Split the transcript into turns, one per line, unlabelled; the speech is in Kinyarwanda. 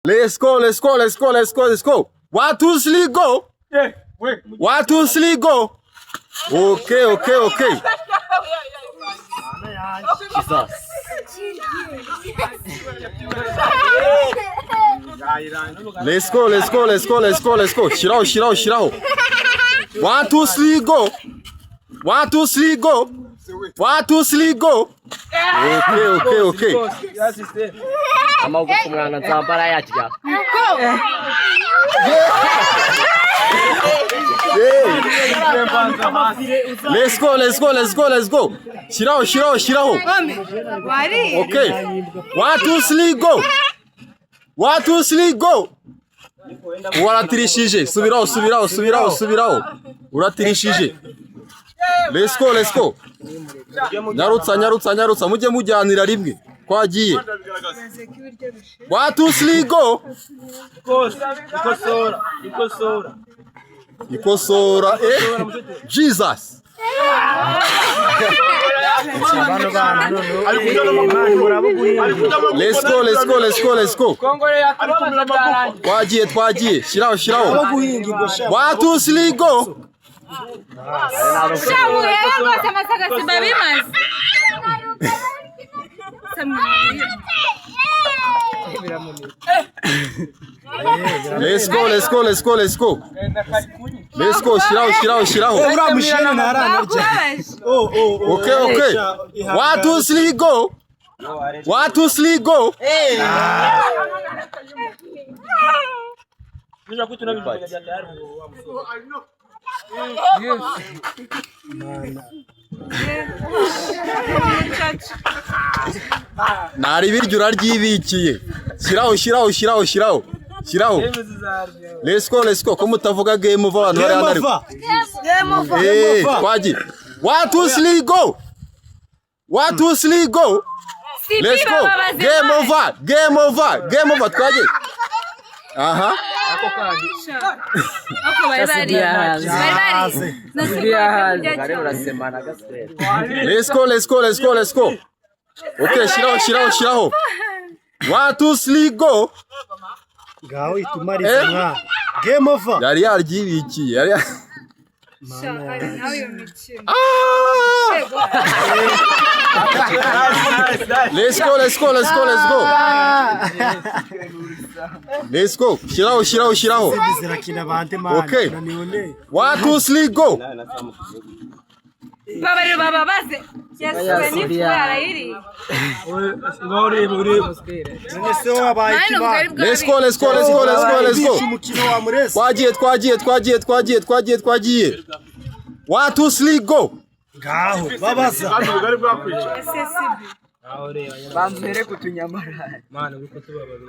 Let's go. 1, 2, 3, go. 1, 2, 3, go. Okay.
Jesus.
Let's go. Shiraho. 1, 2, 3, go. 1, 2, 3, go. 1, 2, 3, go. Okay.
Amauko kumwana nzambara yakija.
Let's go. Shiraho. Okay. 1, 2, 3, go. 1, 2, 3, go. Waratirishije. Subiraho. Uratirishije. Let's go. Nyarutsa mujye mujyanira rimwe. Kwagiye. 1, 2, 3, go. Ikosora. Jesus. Let's go. Twagiye. Shiraho. 1, 2, 3, go. Let's go. Shiraho. Okay. 1, 2, 3, go. 1, 2, 3, go. Nari biryo uraryibikiye. Shiraho. Let's go. Ko mutavuga game over abantu bari hano ariko. Kwagiye. 1, 2, 3, go. 1, 2, 3, go. Let's go. Game over. Twagiye. Aha. Let's go. Okay, shiraho. 1, 2, 3, go.
Gaho itumariza game over.
Yari yaryibikiye. Let's go. Shiraho. Okay. 1, 2, 3, go.
Baba baze. Yes, ni fara iri.
Let's go. Kwagiye. 1, 2, 3, go.
Gaho babaza.
Bambere kutunyamara.
Mana biko tubabara.